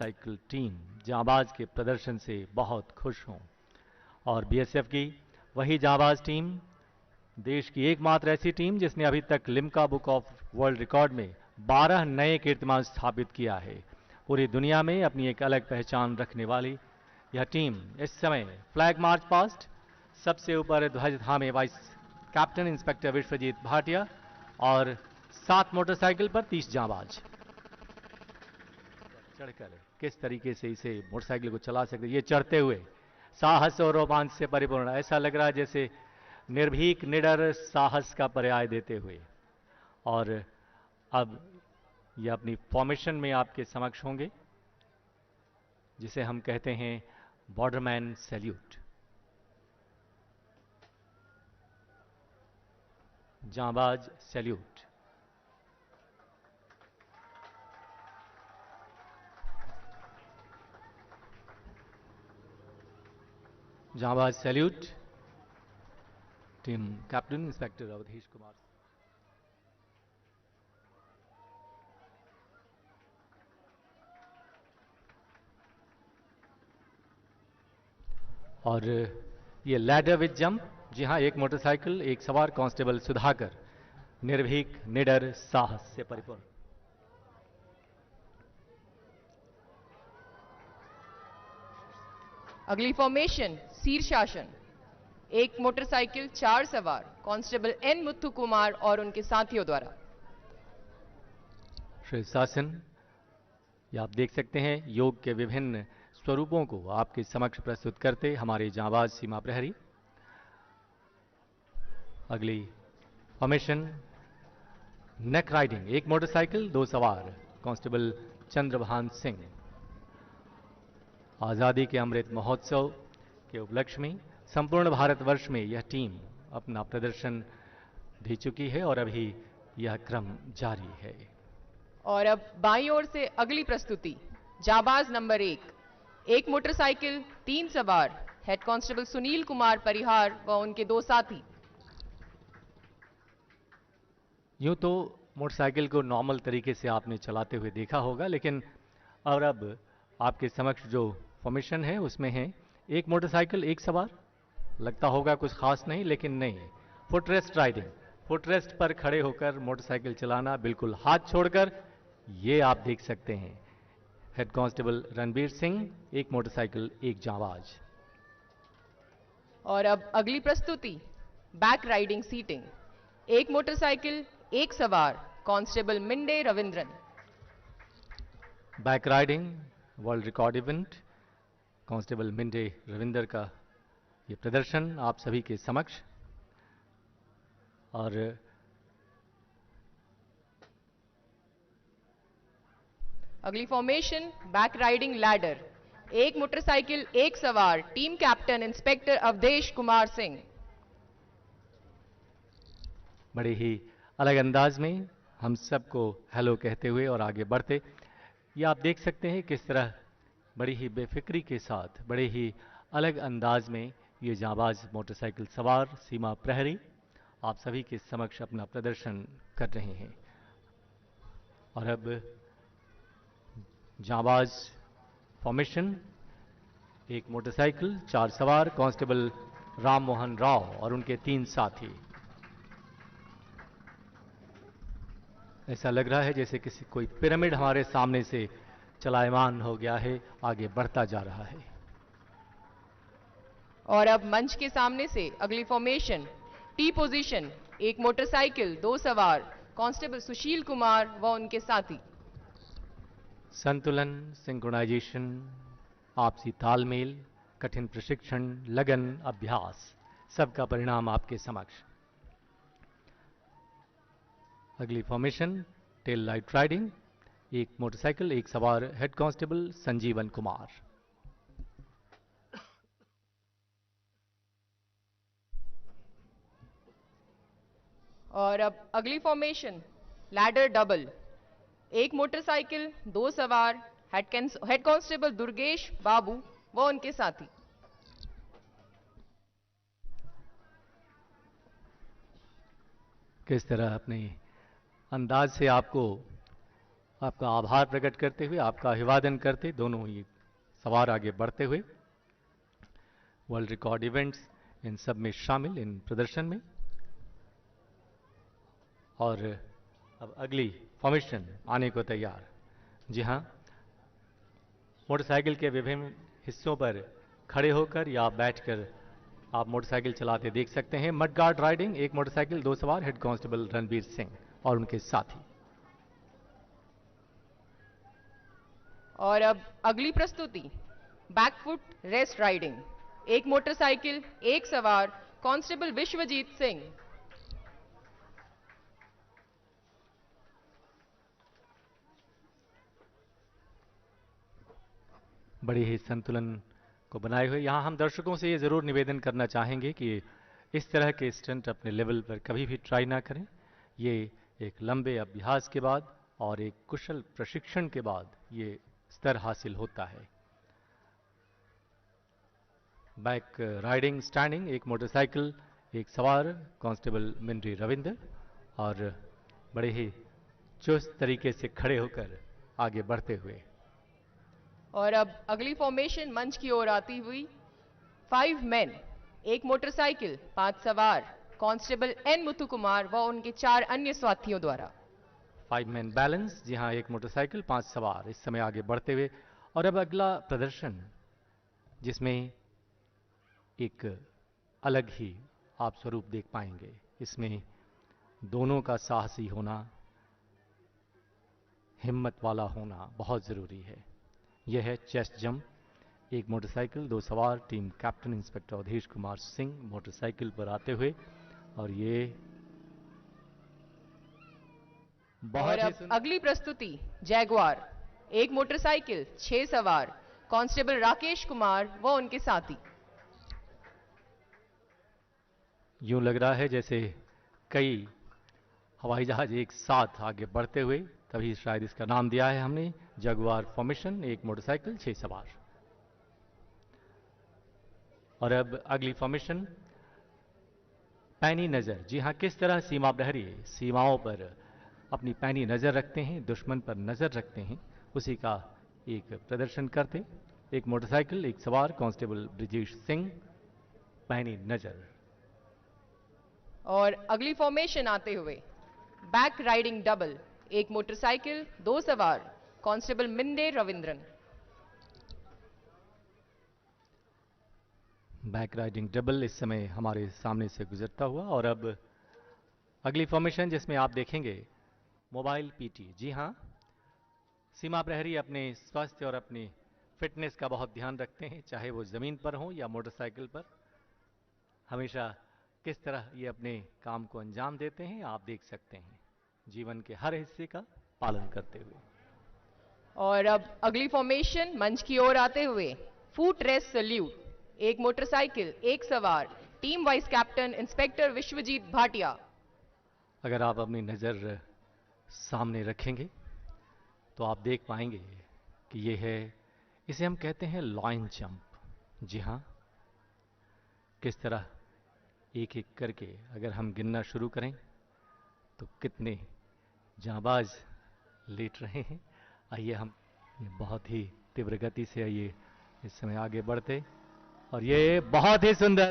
Motorcycle team जांबाज के प्रदर्शन से बहुत खुश हों और बीएसएफ की वही जांबाज टीम देश की एकमात्र ऐसी टीम जिसने अभी तक Limca book of world record में 12 नए कीर्तिमान स्थापित किया है। पूरी दुनिया में अपनी एक अलग पहचान रखने वाली यह टीम इस समय फ्लैग मार्च पास्ट सबसे ऊपर ध्वज थामे vice captain inspector Vishwajeet Bhatia और 7 मोटरसाइकिल पर 30 जांबाज चढ़कर किस तरीके से इसे मोटरसाइकिल को चला सकते, ये चढ़ते हुए साहस और रोमांच से परिपूर्ण, ऐसा लग रहा है जैसे निर्भीक निडर साहस का पर्याय देते हुए। और अब ये अपनी फॉर्मेशन में आपके समक्ष होंगे जिसे हम कहते हैं बॉर्डरमैन सैल्यूट। जांबाज सैल्यूट। जांबाज salute team captain inspector Awadhesh Kumar. और ये लैडर विथ जंप, जी हाँ, एक मोटरसाइकिल एक सवार कांस्टेबल सुधाकर निर्भीक निडर साहस से परिपूर्ण। अगली फॉर्मेशन शीर्षासन, एक मोटरसाइकिल 4 सवार कांस्टेबल एन मुथु कुमार और उनके साथियों द्वारा। शीर्षासन, ये आप देख सकते हैं योग के विभिन्न स्वरूपों को आपके समक्ष प्रस्तुत करते हमारे जांबाज सीमा प्रहरी। अगली फॉर्मेशन नेक राइडिंग, एक मोटरसाइकिल 2 सवार कांस्टेबल चंद्रभान सिंह। आज़ादी के अमृत महोत्सव के उपलक्ष्य में संपूर्ण भारतवर्ष में यह टीम अपना प्रदर्शन दे चुकी है और अभी यह क्रम जारी है। और अब बाईं ओर से अगली प्रस्तुति जांबाज नंबर 1, एक मोटरसाइकिल 3 सवार हेड कांस्टेबल सुनील कुमार परिहार व उनके 2 साथी। यूं तो मोटरसाइकिल को नॉर्मल तरीके से आपने चलाते हुए देखा होगा, लेकिन और अब आपके समक्ष जो फॉर्मेशन है उसमें है एक मोटरसाइकिल एक सवार। लगता होगा कुछ खास नहीं, लेकिन नहीं, फुटरेस्ट राइडिंग, फुटरेस्ट पर खड़े होकर मोटरसाइकिल चलाना बिल्कुल हाथ छोड़कर, ये आप देख सकते हैं हेड कांस्टेबल रणबीर सिंह, एक मोटरसाइकिल एक जांबाज। और अब अगली प्रस्तुति बैक राइडिंग सीटिंग, एक मोटरसाइकिल एक सवार constable Minde Ravindran. Back riding world record event, constable Minde Ravinder का ये प्रदर्शन आप सभी के समक्ष। और अगली फॉर्मेशन बैक राइडिंग लैडर, एक मोटरसाइकिल एक सवार team captain inspector Awadhesh Kumar Singh. बड़े ही अलग अंदाज में हम सबको हेलो कहते हुए और आगे बढ़ते, ये आप देख सकते हैं किस तरह बड़ी ही बेफिक्री के साथ बड़े ही अलग अंदाज में ये जांबाज मोटरसाइकिल सवार सीमा प्रहरी आप सभी के समक्ष अपना प्रदर्शन कर रहे हैं। और अब जांबाज फॉर्मेशन, एक मोटरसाइकिल 4 सवार कांस्टेबल राम मोहन राव और उनके 3 साथी। ऐसा लग रहा है जैसे किसी कोई पिरामिड हमारे सामने से चलायमान हो गया है, आगे बढ़ता जा रहा है। और अब मंच के सामने से अगली फॉर्मेशन टी पोजीशन, एक मोटरसाइकिल 2 सवार कांस्टेबल सुशील कुमार व उनके साथी। संतुलन, सिंक्रोनाइजेशन, आपसी तालमेल, कठिन प्रशिक्षण, लगन, अभ्यास, सबका परिणाम आपके समक्ष। अगली फॉर्मेशन टेल लाइट राइडिंग, एक मोटरसाइकिल एक सवार हेड कांस्टेबल संजीवन कुमार। और अब अगली फॉर्मेशन लैडर डबल, एक मोटरसाइकिल 2 सवार हेड कांस्टेबल दुर्गेश बाबू व उनके साथी। किस तरह अपने अंदाज से आपको आपका आभार प्रकट करते हुए, आपका अभिवादन करते दोनों ही सवार आगे बढ़ते हुए वर्ल्ड रिकॉर्ड इवेंट्स इन सब में शामिल इन प्रदर्शन में। और अब अगली फॉर्मेशन आने को तैयार। जी हाँ, मोटरसाइकिल के विभिन्न हिस्सों पर खड़े होकर या बैठकर आप मोटरसाइकिल चलाते देख सकते हैं। मडगार्ड राइडिंग, एक मोटरसाइकिल, 2 सवार, हेड कांस्टेबल रणबीर सिंह और उनके साथी। और अब अगली प्रस्तुति बैकफुट रेस्ट राइडिंग, एक मोटरसाइकिल, एक सवार, कांस्टेबल विश्वजीत सिंह। बड़े ही संतुलन को बनाए हुए। यहाँ हम दर्शकों से ये जरूर निवेदन करना चाहेंगे कि इस तरह के स्टंट अपने लेवल पर कभी भी ट्राई ना करें। ये एक लंबे अभ्यास के बाद और एक कुशल प्रशिक्षण के बाद ये स्तर हासिल होता है। बैक राइडिंग स्टैंडिंग, एक मोटरसाइकिल, एक सवार, कांस्टेबल मिनरी रविंद्र, और बड़े ही चुस्त तरीके से खड़े होकर आगे बढ़ते हुए। और अब अगली फॉर्मेशन मंच की ओर आती हुई 5 मेन, एक मोटरसाइकिल, 5 सवार, कांस्टेबल एन मुथु कुमार व उनके 4 अन्य साथियों द्वारा। 5 मैन बैलेंस, जी हाँ, एक मोटरसाइकिल, 5 सवार इस समय आगे बढ़ते हुए। और अब अगला प्रदर्शन जिसमें एक अलग ही आप स्वरूप देख पाएंगे। इसमें दोनों का साहसी होना, हिम्मत वाला होना बहुत जरूरी है। यह है चेस्ट जंप, एक मोटरसाइकिल, 2 सवार, team captain inspector Awadhesh Kumar Singh motorcycle पर आते हुए। और ये और अब अगली प्रस्तुति जैगवार, एक मोटरसाइकिल, 6 सवार, कांस्टेबल राकेश कुमार व उनके साथी। यूं लग रहा है जैसे कई हवाई जहाज एक साथ आगे बढ़ते हुए, तभी शायद इसका नाम दिया है हमने जगुआर फॉर्मेशन, एक मोटरसाइकिल, 6 सवार। और अब अगली फॉर्मेशन पैनी नजर। जी हां, किस तरह सीमा प्रहरी सीमाओं पर अपनी पैनी नजर रखते हैं, दुश्मन पर नजर रखते हैं, उसी का एक प्रदर्शन करते। एक मोटरसाइकिल, एक सवार, कांस्टेबल ब्रिजेश सिंह, पैनी नजर। और अगली फॉर्मेशन आते हुए बैक राइडिंग डबल, एक मोटरसाइकिल, 2 सवार, constable Minde Ravindran. Back riding double इस समय हमारे सामने से गुजरता हुआ। और अब अगली फॉर्मेशन जिसमें आप देखेंगे मोबाइल पीटी। जी हां, सीमा प्रहरी अपने स्वास्थ्य और अपनी फिटनेस का बहुत ध्यान रखते हैं, चाहे वो जमीन पर हो या मोटरसाइकिल पर। हमेशा किस तरह ये अपने काम को अंजाम देते हैं आप देख सकते हैं, जीवन के हर हिस्से का पालन करते हुए। और अब अगली फॉर्मेशन मंच की ओर आते हुए फूट रेस सल्यूट, एक मोटरसाइकिल, एक सवार, team vice captain inspector Vishwajeet Bhatia. अगर आप अपनी नजर सामने रखेंगे तो आप देख पाएंगे कि ये है, इसे हम कहते हैं लाइन जंप। जी हां, किस तरह एक एक करके अगर हम गिनना शुरू करें तो कितने जांबाज लेट रहे हैं। आइए हम बहुत ही तीव्र गति से आइए इस समय आगे बढ़ते, और ये बहुत ही सुंदर